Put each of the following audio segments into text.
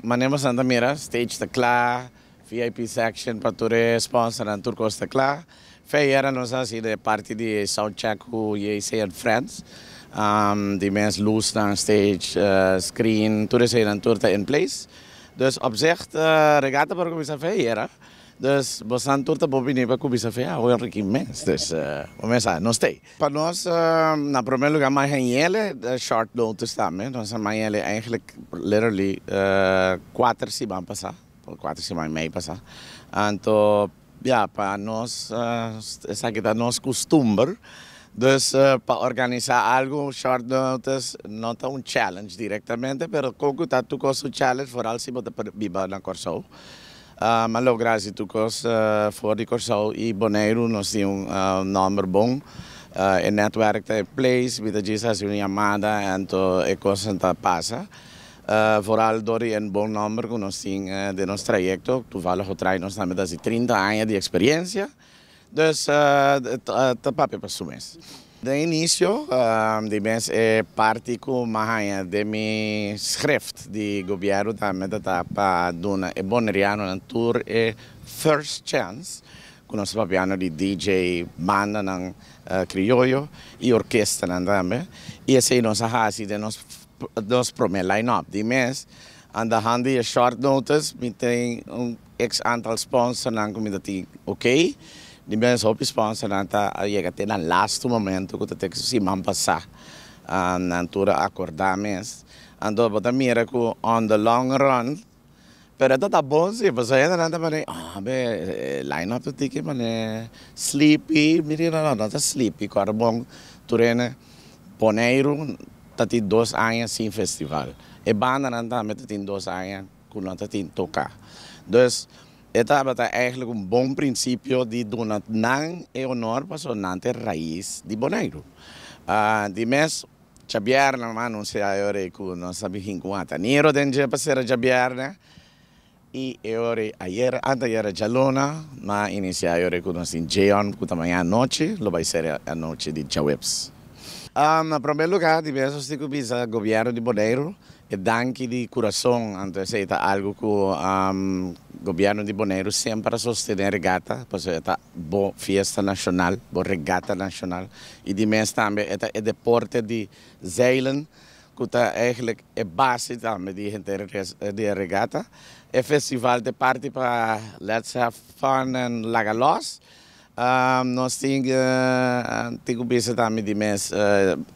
Manemos Santa Mira, stage está klaar, VIP section para toeristen, sponsor en Turco está klaar. Verder nos así de parte de soundcheck hoe je en friends. Die mensen loose naar stage, screen, toeristen en toerten in place. Dus op zich, regata para começar verder. Dus we staan toerten boven niet para começar verder, hoor ik immens. Dus começar, não sei. Para nós, na primeiro lugar, mais geniale, short notice também. Nós mais eigenlijk literally 4 semanas passar, 4 semanas meio passar. Então, ja, para nós, essa aqui é nosso costume. Dus para organizar algo, short notice, não é challenge diretamente, mas como está tu com o challenge, vooral se você viver na Curaçao. Mas logo graças tu com voor de Curaçao e Bonaire, nós temos número bom. O netwerk está em place, we diz assim uma chamada, então a coisa está passa. Vooral door een bom número que nós temos de nosso trajecto, toevallig getraind nós também das 30 anos de experiência. Dus dat papi para sumes. De início, de mês é parte com mahaya de mi schrift de governo também da para dona e boneriano na tour é First Chance, com nosso papiano de DJ banda ng criollo e orquestra também. E esse nós hasi de nos prome line-up de mês. Aan de hand de short notice, tem x aantal sponsors nang community, okay? Die mensen op sponsor nanta je gaat in een laatste moment ook dat ik zie man passar aan toeren accordames en dat wat meer ko on the long run pero dat is bon zie we zijn dan dan maar line up tiki man sleepy meer dan dat is sleepy carbon toeren Bonaire dat is 2 anos sin festival e banda dan met het in 2 anos kunnen dat in tocar dus esta é eigenlijk um bom princípio de donar não é honor para sonante raiz de Bonaire. De mês, Jabierna, mas não sei a hora que nós sabemos que não há dinheiro dentro para ser Jabierna. E a hora ayer, antes era Jalona, mas inicia a hora que nós em Jeon, que também à noite, lo vai ser a noite de Jawebs. Em primeiro lugar, de mês, eu o governo de Bonaire. E danke de coração, antes é algo que o governo de Bonaire sempre sostener regata, porque é boa festa nacional, boa regata nacional. E de mês também é deporte de zeilen, que eigenlijk é base também de regata. É festival de parte para let's have fun and lagalos. Nós temos também de mês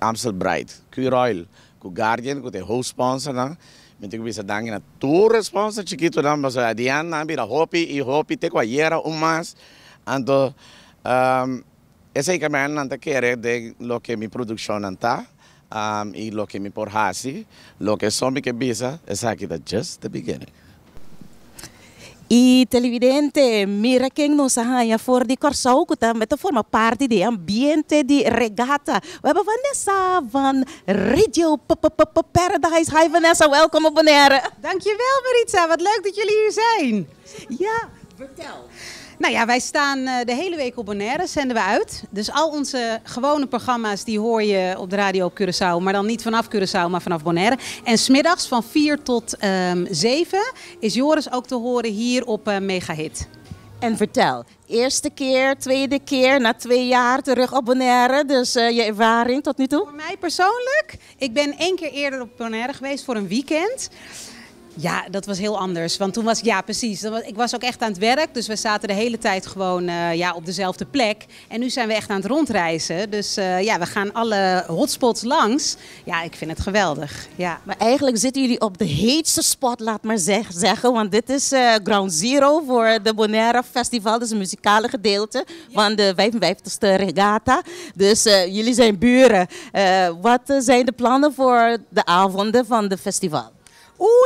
Amstel Bride, Curoil. O Guardian, que é o sponsor, não? Me tem que pensar danke na tua sponsor chiquito não, mas a Diana vira Hopi te coaiera mais, então esse é que me anda querer de lo que mi produção anda, e lo que mi porhasi, lo que só me que bisa, essa aqui é just the beginning. E televidente, mira quem nos arranha fora de Curaçao, que também forma parte do ambiente de regata. We hebben Vanessa van Radio Paradise. Hi Vanessa, welkom op Bonaire. Dankjewel Maritza, wat leuk dat jullie hier zijn. Ja, vertel. Nou ja, wij staan de hele week op Bonaire, zenden we uit. Dus al onze gewone programma's die hoor je op de radio op Curaçao. Maar dan niet vanaf Curaçao, maar vanaf Bonaire. En 's middags van 4 tot 7 is Joris ook te horen hier op Megahit. En vertel, eerste keer, tweede keer, na 2 jaar terug op Bonaire. Dus je ervaring tot nu toe? Voor mij persoonlijk, ik ben 1 keer eerder op Bonaire geweest voor een weekend. Ja, dat was heel anders. Want toen was ik, ja precies, ik was ook echt aan het werk. Dus we zaten de hele tijd gewoon op dezelfde plek. En nu zijn we echt aan het rondreizen. Dus ja, we gaan alle hotspots langs. Ja, ik vind het geweldig. Ja. Maar eigenlijk zitten jullie op de heetste spot, laat maar zeggen. Want dit is Ground Zero voor de Bonaire Festival. Dus het muzikale gedeelte van de 55ste regata. Dus jullie zijn buren. Wat zijn de plannen voor de avonden van de festival?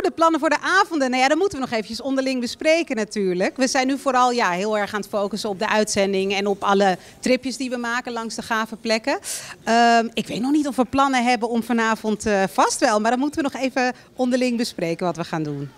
De plannen voor de avonden. Nou ja, dat moeten we nog eventjes onderling bespreken natuurlijk. We zijn nu vooral heel erg aan het focussen op de uitzending en op alle tripjes die we maken langs de gave plekken. Ik weet nog niet of we plannen hebben om vanavond vast wel, maar dan moeten we nog even onderling bespreken wat we gaan doen.